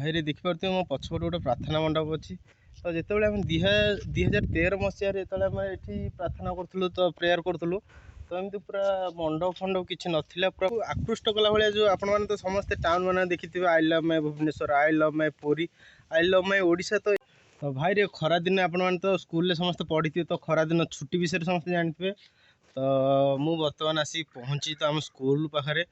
ଭାଇରେ ଦେଖିପାରୁଥିବେ ମୋ ପଛପଟେ ଗୋଟେ ପ୍ରାର୍ଥନା ମଣ୍ଡପ ଅଛି। ତ ଯେତେବେଳେ ଆମେ 2013 ମସିହାରେ ଯେତେବେଳେ ଆମେ ଏଠି ପ୍ରାର୍ଥନା କରୁଥିଲୁ ତ ପ୍ରେୟାର କରୁଥିଲୁ ତ ଏମିତି ପୁରା ମଣ୍ଡପ ଫଣ୍ଡପ କିଛି ନଥିଲା। ପୁରା ଆକୃଷ୍ଟ କଲା ଭଳିଆ ଯେଉଁ ଆପଣମାନେ ତ ସମସ୍ତେ ଟାଉନ୍ ମାନେ ଦେଖିଥିବେ I love my Bhubaneswar, I love my Puri, I love my Odisha. ତ ଭାଇରେ ଖରାଦିନେ ଆପଣମାନେ ତ ସ୍କୁଲରେ ସମସ୍ତେ ପଢ଼ିଥିବେ ତ ଖରାଦିନ ଛୁଟି ବିଷୟରେ ସମସ୍ତେ ଜାଣିଥିବେ। ତ ମୁଁ ବର୍ତ୍ତମାନ ଆସି ପହଞ୍ଚିଛି ତ ଆମ ସ୍କୁଲ ପାଖରେ।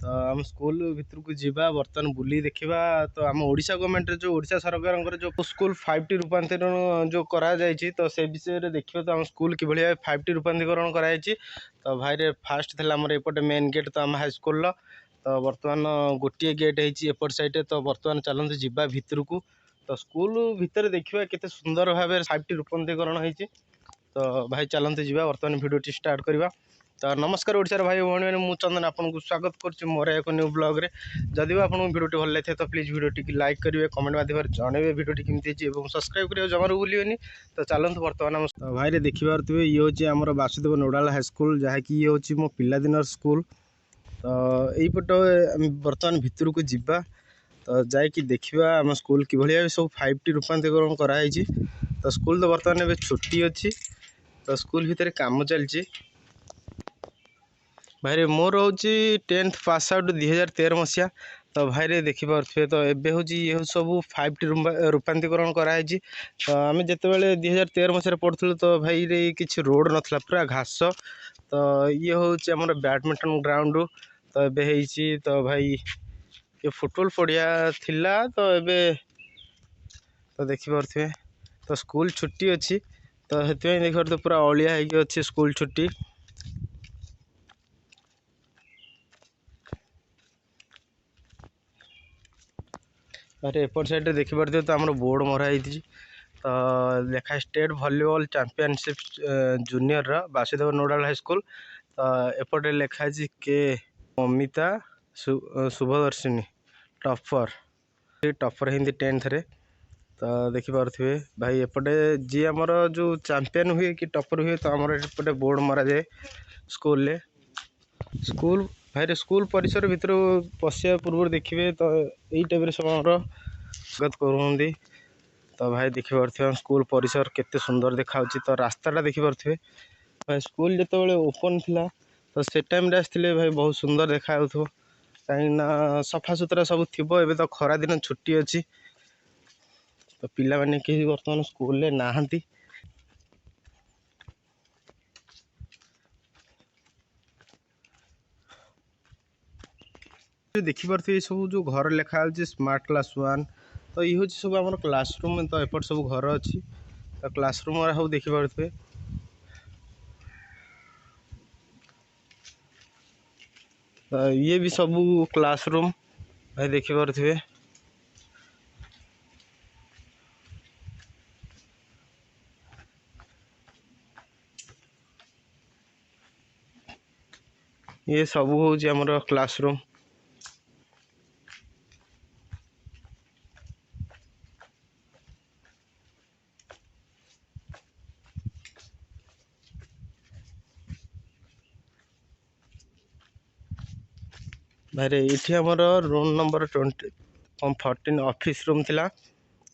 ତ ଆମ ସ୍କୁଲ ଭିତରକୁ ଯିବା, ବର୍ତ୍ତମାନ ବୁଲି ଦେଖିବା। ତ ଆମ ଓଡ଼ିଶା ଗଭର୍ଣ୍ଣମେଣ୍ଟରେ ଯେଉଁ ଓଡ଼ିଶା ସରକାରଙ୍କର ଯେଉଁ ସ୍କୁଲ 5T ରୂପାନ୍ତରଣ ଯେଉଁ କରାଯାଇଛି ତ ସେ ବିଷୟରେ ଦେଖିବା। ତ ଆମ ସ୍କୁଲ କିଭଳି ଭାବେ 5T ରୂପାନ୍ତରୀକରଣ କରାଯାଇଛି। ତ ଭାଇରେ ଫାଷ୍ଟ ଥିଲା ଆମର ଏପଟେ ମେନ୍ ଗେଟ୍ ତ ଆମ ହାଇସ୍କୁଲର। ତ ବର୍ତ୍ତମାନ ଗୋଟିଏ ଗେଟ୍ ହେଇଛି ଏପଟ ସାଇଡ଼୍ରେ। ତ ବର୍ତ୍ତମାନ ଚାଲନ୍ତୁ ଯିବା ଭିତରକୁ। ତ ସ୍କୁଲ ଭିତରେ ଦେଖିବା କେତେ ସୁନ୍ଦର ଭାବରେ 5T ରୂପାନ୍ତରୀକରଣ ହେଇଛି। ତ ଭାଇ ଚାଲନ୍ତୁ ଯିବା, ବର୍ତ୍ତମାନ ଭିଡ଼ିଓଟି ଷ୍ଟାର୍ଟ କରିବା। ତ ନମସ୍କାର ଓଡ଼ିଶାର ଭାଇ ଭଉଣୀମାନେ, ମୁଁ ଚନ୍ଦନ ଆପଣଙ୍କୁ ସ୍ୱାଗତ କରୁଛି ମୋର ଏକ ନ୍ୟୁ ବ୍ଲଗ୍ରେ। ଯଦି ବି ଆପଣଙ୍କୁ ଭିଡ଼ିଓଟି ଭଲ ଲାଗିଥାଏ ତ ପ୍ଲିଜ୍ ଭିଡ଼ିଓଟିକୁ ଲାଇକ୍ କରିବେ, କମେଣ୍ଟ ମାଧ୍ୟମରେ ଜଣାଇବେ ଭିଡ଼ିଓଟି କେମିତି ହେଇଛି ଏବଂ ସବସ୍କ୍ରାଇବ୍ କରିବାକୁ ଜମାରୁ ଭୁଲିବେନି। ତ ଚାଲନ୍ତୁ ବର୍ତ୍ତମାନ ଆମ ଭାଇରେ ଦେଖିପାରୁଥିବେ ଇଏ ହେଉଛି ଆମର ବାସୁଦେବ ନୋଡାଲ ହାଇସ୍କୁଲ, ଯାହାକି ଇଏ ହେଉଛି ମୋ ପିଲାଦିନର ସ୍କୁଲ। ତ ଏଇପଟ ଆମେ ବର୍ତ୍ତମାନ ଭିତରକୁ ଯିବା। ତ ଯାଇକି ଦେଖିବା ଆମ ସ୍କୁଲ କିଭଳି ଭାବେ ସବୁ 5T ରୂପାନ୍ତରୀକରଣ କରାଯାଇଛି। ତ ସ୍କୁଲ ତ ବର୍ତ୍ତମାନ ଏବେ ଛୁଟି ଅଛି। ତ ସ୍କୁଲ ଭିତରେ କାମ ଚାଲିଛି। ଭାଇରେ ମୋର ହେଉଛି 10th ପାସ୍ ଆଉଟ୍ 2013 ମସିହା। ତ ଭାଇରେ ଦେଖିପାରୁଥିବେ ତ ଏବେ ହେଉଛି ଇଏ ହେଉଛି ସବୁ 5T ରୂପାନ୍ତରୀକରଣ କରାଯାଇଛି। ତ ଆମେ ଯେତେବେଳେ 2013 ମସିହାରେ ପଢ଼ୁଥିଲୁ ତ ଭାଇରେ କିଛି ରୋଡ଼ ନଥିଲା, ପୁରା ଘାସ। ତ ଇଏ ହେଉଛି ଆମର ବ୍ୟାଡ଼ମିଣ୍ଟନ ଗ୍ରାଉଣ୍ଡ ତ ଏବେ ହେଇଛି। ତ ଭାଇ ଏ ଫୁଟବଲ ପଡ଼ିଆ ଥିଲା ତ ଏବେ ତ ଦେଖିପାରୁଥିବେ ତ ସ୍କୁଲ ଛୁଟି ଅଛି। ତ ସେଥିପାଇଁ ଦେଖିପାରୁଥିବେ ପୁରା ଅଳିଆ ହେଇକି ଅଛି ସ୍କୁଲ ଛୁଟି। ଆରେ ଏପଟ ସାଇଡ଼୍ରେ ଦେଖିପାରୁଥିବେ ତ ଆମର ବୋର୍ଡ଼ ମରା ହେଇଛି। ତ ଲେଖା ଷ୍ଟେଟ୍ ଭଲିବଲ୍ ଚାମ୍ପିଅନସିପ୍ ଜୁନିୟରର ବାସୁଦେବ ନୋଡାଲ ହାଇସ୍କୁଲ। ତ ଏପଟେ ଲେଖା ହେଇଛି କେ ଅମିତା ଶୁଭଦର୍ଶିନୀ ଟପର ହିନ୍ଦୀ 10thରେ। ତ ଦେଖିପାରୁଥିବେ ଭାଇ ଏପଟେ ଯିଏ ଆମର ଯେଉଁ ଚାମ୍ପିଅନ୍ ହୁଏ କି ଟପର ହୁଏ ତ ଆମର ଏପଟେ ବୋର୍ଡ଼ ମରାଯାଏ ସ୍କୁଲରେ। ଭାଇରେ ସ୍କୁଲ ପରିସର ଭିତରୁ ପଶିବା ପୂର୍ବରୁ ଦେଖିବେ ତ ଏଇ ଟାଇପ୍ର ସବୁ ଆମର ସ୍ୱାଗତ କରୁଛନ୍ତି। ତ ଭାଇ ଦେଖିପାରୁଥିବେ ସ୍କୁଲ ପରିସର କେତେ ସୁନ୍ଦର ଦେଖାହେଉଛି। ତ ରାସ୍ତାଟା ଦେଖିପାରୁଥିବେ ଭାଇ ସ୍କୁଲ ଯେତେବେଳେ ଓପନ୍ ଥିଲା ତ ସେ ଟାଇମ୍ରେ ଆସିଥିଲେ ଭାଇ ବହୁତ ସୁନ୍ଦର ଦେଖାଯାଉଥିବ, କାହିଁକିନା ସଫାସୁତୁରା ସବୁ ଥିବ। ଏବେ ତ ଖରାଦିନ ଛୁଟି ଅଛି ତ ପିଲାମାନେ କେହି ବର୍ତ୍ତମାନ ସ୍କୁଲରେ ନାହାନ୍ତି। ଦେଖିପାରୁଥିବେ ସବୁ ଯେଉଁ ଘର ଲେଖା ହେଉଛି ସ୍ମାର୍ଟ କ୍ଲାସ୍ 1। ତ ଇଏ ହେଉଛି ସବୁ ଆମର କ୍ଲାସରୁମ୍। ତ ଏପଟେ ସବୁ ଘର ଅଛି ତ କ୍ଲାସରୁମ୍ ସବୁ ଦେଖିପାରୁଥିବେ। ତ ଇଏ ବି ସବୁ କ୍ଲାସରୁମ୍ ଭାଇ ଦେଖିପାରୁଥିବେ। ଇଏ ସବୁ ହେଉଛି ଆମର କ୍ଲାସରୁମ୍। ଭାଇରେ ଏଇଠି ଆମର ରୁମ୍ ନମ୍ବର 14 ଅଫିସ୍ ରୁମ୍ ଥିଲା।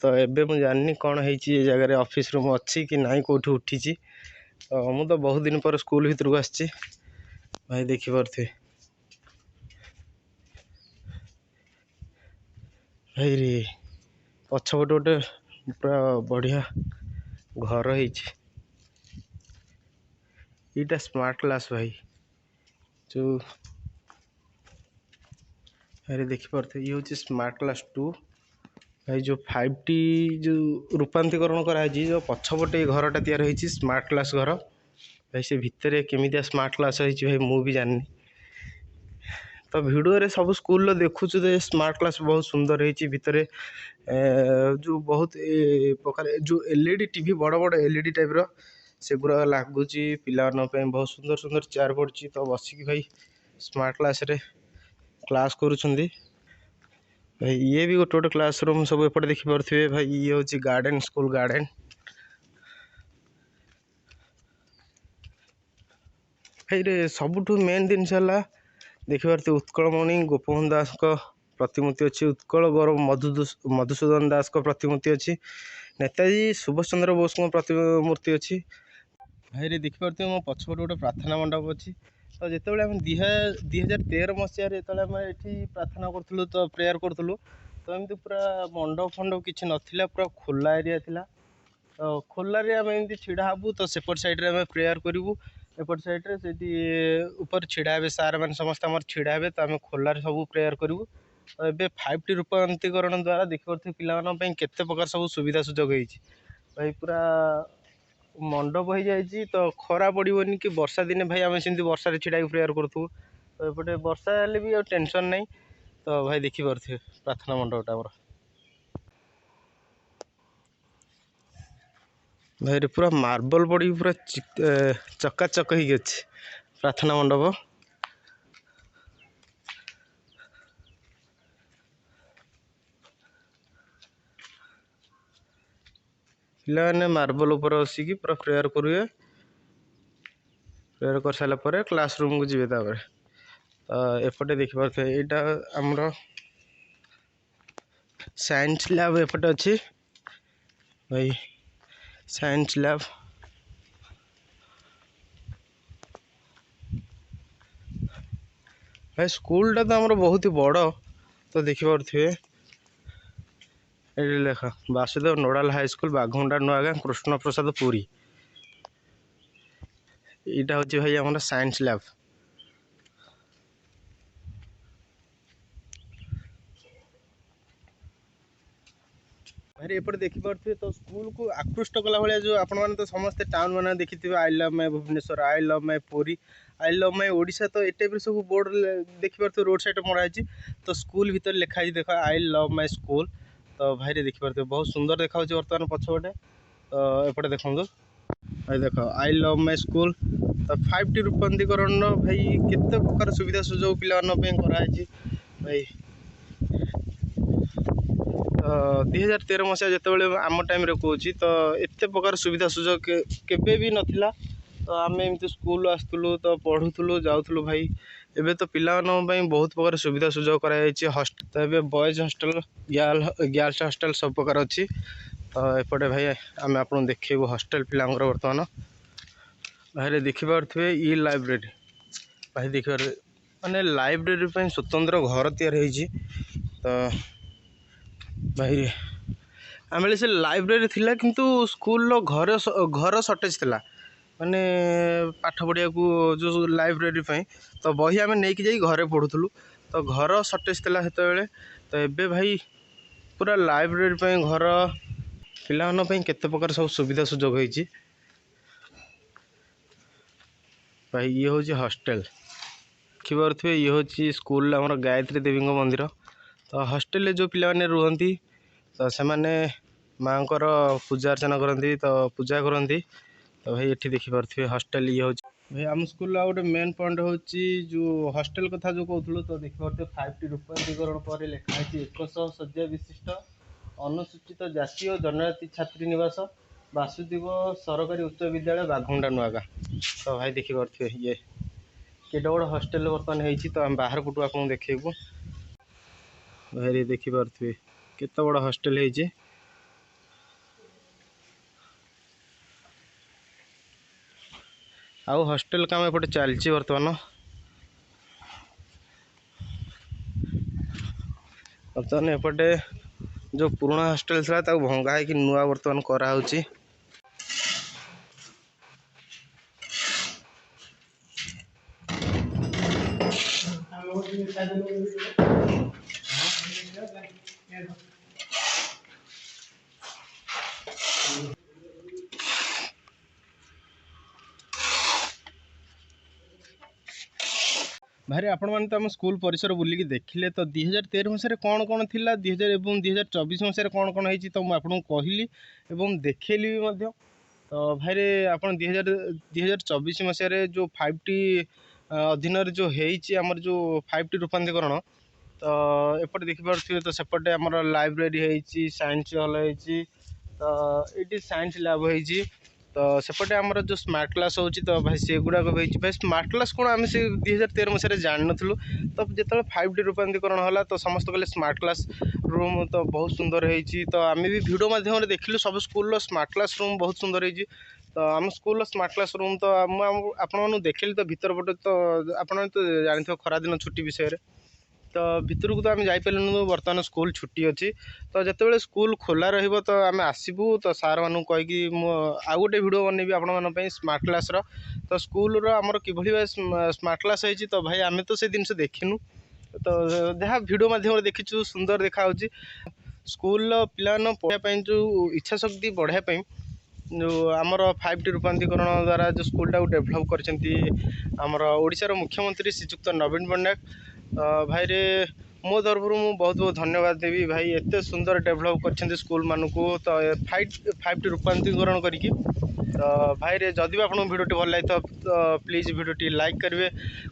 ତ ଏବେ ମୁଁ ଜାଣିନି କ'ଣ ହେଇଛି ଏ ଜାଗାରେ ଅଫିସ୍ ରୁମ୍ ଅଛି କି ନାହିଁ, କେଉଁଠି ଉଠିଛି। ତ ମୁଁ ତ ବହୁତ ଦିନ ପରେ ସ୍କୁଲ ଭିତରକୁ ଆସିଛି ଭାଇ ଦେଖିପାରୁଥିବେ। ଭାଇରେ ପଛପଟେ ଗୋଟେ ପୁରା ବଢ଼ିଆ ଘର ହେଇଛି। ଏଇଟା ସ୍ମାର୍ଟ କ୍ଲାସ୍ ଭାଇ ଯେଉଁ ଭାଇରେ ଦେଖିପାରୁଥିବେ ଇଏ ହେଉଛି ସ୍ମାର୍ଟ କ୍ଲାସ୍ 2। ଭାଇ ଯେଉଁ 5T ଯେଉଁ ରୂପାନ୍ତରୀକରଣ କରାହେଇଛି, ଯେଉଁ ପଛପଟେ ଏ ଘରଟା ତିଆରି ହେଇଛି ସ୍ମାର୍ଟ କ୍ଲାସ୍ ଘର। ଭାଇ ସେ ଭିତରେ କେମିତିଆ ସ୍ମାର୍ଟ କ୍ଲାସ୍ ହେଇଛି ଭାଇ ମୁଁ ବି ଜାଣିନି। ତ ଭିଡ଼ିଓରେ ସବୁ ସ୍କୁଲର ଦେଖୁଛୁ ଯେ ସ୍ମାର୍ଟ କ୍ଲାସ୍ ବହୁତ ସୁନ୍ଦର ହେଇଛି। ଭିତରେ ଯେଉଁ ବହୁତ ପ୍ରକାର ଯେଉଁ LED TV ବଡ଼ ବଡ଼ LED ଟାଇପ୍ର ସେଗୁଡ଼ା ଲାଗୁଛି ପିଲାମାନଙ୍କ ପାଇଁ। ବହୁତ ସୁନ୍ଦର ସୁନ୍ଦର ଚେୟାର ପଡ଼ିଛି ତ ବସିକି ଭାଇ ସ୍ମାର୍ଟ କ୍ଲାସ୍ରେ କ୍ଲାସ୍ କରୁଛନ୍ତି। ଭାଇ ଇଏ ବି ଗୋଟେ ଗୋଟେ କ୍ଲାସ୍ ରୁମ୍ ସବୁ ଏପଟେ ଦେଖିପାରୁଥିବେ। ଭାଇ ଇଏ ହେଉଛି ଗାର୍ଡ଼େନ୍, ସ୍କୁଲ ଗାର୍ଡ଼େନ୍। ଭାଇରେ ସବୁଠୁ ମେନ୍ ଜିନିଷ ହେଲା ଦେଖିପାରୁଥିବେ ଉତ୍କଳମଣି ଗୋପବନ୍ଧୁ ଦାସଙ୍କ प्रतिमूर्ति अच्छी। उत्कल गौरव मधुसूदन दास को प्रतिमूर्ति अच्छी। नेताजी सुभाष चंद्र बोस को प्रतिमूर्ति अच्छी। भाई देखिपे मो पछपटे गोटे प्रार्थना मंडप अच्छी। तो जिते आम 2013 मसीह आम ये प्रार्थना करूँ तो प्रेयर करूँ तो एमती पूरा मंडप फंडप किसी नाला पूरा खोला एरिया थिला। तो खोलारे आम एमती छिड़ा हबू तो सेपट साइड्रे आम प्रेयर करूँ। एपट साइड्रे से ऊपर छिड़ा हे सार मैंने समस्त आम छिड़ा हे तो आम खोलार सब प्रेयर करूँ। तो ये 5T रूपांतरीकरण द्वारा देखिपे पाई केते प्रकार सब सुविधा सुजोग भाई पूरा मंडप हो जाए तो खरा पड़ोनी कि वर्षा दिने भाई आम सेमती वर्षा छिड़ा प्रेयर करूँ। तो एपटे वर्षा हेल्ले भी टेंशन नहीं। तो भाई देखिपे प्रार्थना मंडपटा आमर भाई पूरा मार्बल पड़ी पूरा चकाचक हो प्रार्थना मंडप। पे मार्बल उपर बसिकी पूरा प्रेयर करेंगे। प्रेयर कर सारापर क्लासरूम को जी। तो एपटे देखिपे यहाँ आमर साइंस लैब एपटे अच्छी भाई। साइंस लैब भाई स्कूलटा तो आमर बहुत ही बड़। तो देखिपे ये लेखा वासुदेव नोडाल हाई स्कूल बाघमुंडा नुआगाँ कृष्ण प्रसाद पुरी। यहाँ हूँ भाई आम साइंस लैब। भाई एपटे देखिपे तो स्कूल को आकृष्ट कला भाया जो आपण मैंने तो समस्ते टाउन मैंने देखी थे I love my Bhubaneswar, I love my Puri, I love my Odisha. तो ये टाइप सब बोर्ड देखिपे रोड साइड मराई। तो स्कूल भीतर लिखाई देख आई लव माई स्कूल। तो भाई देखिपे बहुत सुंदर देखा बर्तमान पछपटे। तो एपटे देखो भाई देख आई लव माई स्कूल। तो 5T रूपांतरीकरण भाई केते प्रकार सुविधा सुजोग पिलानी कराई भाई। 2013 मसीहा जिते आम टाइम कौच तो एत प्रकार सुविधा सुजोग केबे भी नथिला। तो आम एमती स्कूल आसलु तो पढ़ुलु जाऊँ भाई। एबे तो पिला बहुत प्रकार सुविधा सुजोग कराई। हॉस्टल तो ये बॉयज हॉस्टल गर्ल्स हॉस्टल सब प्रकार अच्छी। तो एपटे भाई आम आप देखू हॉस्टल पिला बर्तमान भाई देखिपे ई लाइब्रेरी भाई देखिए माने लाइब्रेरी स्वतंत्र घर तैयारी। तो भाई आम से लाइब्रेरी थिला किंतु स्कूल घर सर्टेज थिला माने पाठ पढ़िया को जो लाइब्रेरी तो बही आम नहीं जाई घरे पढ़ुलु। तो घर सर्टेज थिला सेते। तो एबे भाई पूरा लाइब्रेरी घर पिला केते प्रकार सब सुविधा सुजोग होइछि भाई। ये हूँ हॉस्टल देखिपे ये हूँ स्कूल आमर गायत्री देवी मंदिर। तो हॉस्टल जो पिला माने रुहंती तो से माने माँ को पूजा अर्चना करती तो पूजा करती। तो भाई ये देखिपे हॉस्टल ये हूँ भाई आम स्कूल गोटे मेन पॉइंट हूँ जो हॉस्टल कथा जो कहूँ। तो देखिपे 5T रूपांतरीकरण पर लिखाई 100 शଯ୍या विशिष्ट अनुसूचित जाति और जनजाति छात्री निवास वासुदेव सरकारी उच्च विद्यालय बाघमुंडा नुआगाँ। तो भाई देखिपे ये केटे बड़ हॉस्टल बर्तमान होती। तो आम बाहर पटू आपको देखू भाई देखिपे केते बड़ हॉस्टल होती। आउ हॉस्टल काम एपटे चलती बर्तमान। बर्तमान एपटे जो पुराना हॉस्टल था भंगा है कि नुआ बर्तमान कराऊँच। भाई आपण मैंने तो आम स्कूल परिसर बुलिकी देखिले। तो 2013 मसीह कौन कौन थिला 2024 मसीह कौन कौन होती तो मुझे कहली एवं देखली भी। तो भाई आप 2024 मसीह जो 5T अधीन जो होमर जो 5T रूपांतरीकरण। तो एपटे देखिपे तो सेपटे आमर लाइब्रेरी होती साइंस हॉल होती। तो ये साइंस लैब होती। तो सेपटे आमर जो स्मार्ट क्लास होची तो भाई से गुड़ाक भाई स्मार्ट क्लास कौन आम से 2013 मसीह जान नथिलु। तो जो 5D रूपांतरीकरण होला तो समस्त कहले स्मार्ट क्लास रूम तो बहुत सुंदर होईची। तो आम भी वीडियो माध्यम देखिलु सब स्कूल स्मार्ट क्लास रूम बहुत सुंदर होईची। तो आम स्कूल स्मार्ट क्लास रूम तो आपन देखिली तो भीतर पटे तो आपन तो जानि खरा दिन छुट्टी विषय रे तो भितर को तो आम जापरूँ बर्तमान स्कूल छुट्टी अच्छी। तो जिते स्कूल खोला रही तो आम आसबू तो सार मानू कहीकि आउ गोटे भिड बनैबी आपण स्मार्ट क्लास तो स्कूल आमर कि स्मार्ट क्लास होती। तो भाई आम तो से जिन देखिनु तो जहाँ भिड मध्यम देखीचु सुंदर देखा स्कूल पिला पढ़ाई जो इच्छा शक्ति बढ़ाई जो आमर 5D रूपांतरीकरण द्वारा जो स्कूल टाक डेभलप करमर ओडिशार मुख्यमंत्री श्रीजुक्त नवीन पट्टनायक भाई रे मो तरफ बहुत बहुत धन्यवाद देवी भाई एत सुंदर डेभलप कर स्कूल मानक तो 5D रूपांतरीकरण करके। तो भाई रे जदि भी आपको भिडियो भल लगे तो प्लीज भिडियो लाइक करेंगे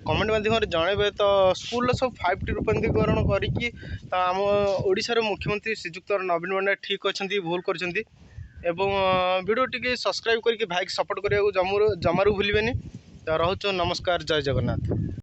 कमेंट माध्यम जनइबे। तो स्कूल सब 5D रूपांतरीकरण करके तो आम ओडिशार मुख्यमंत्री श्रीजुक्त नवीन पट्टनायक ठीक अच्छा भूल कर वीडियो टी सब्सक्राइब करके भाई सपोर्ट करने को जमारू भूलें। तो रोच नमस्कार जय जगन्नाथ।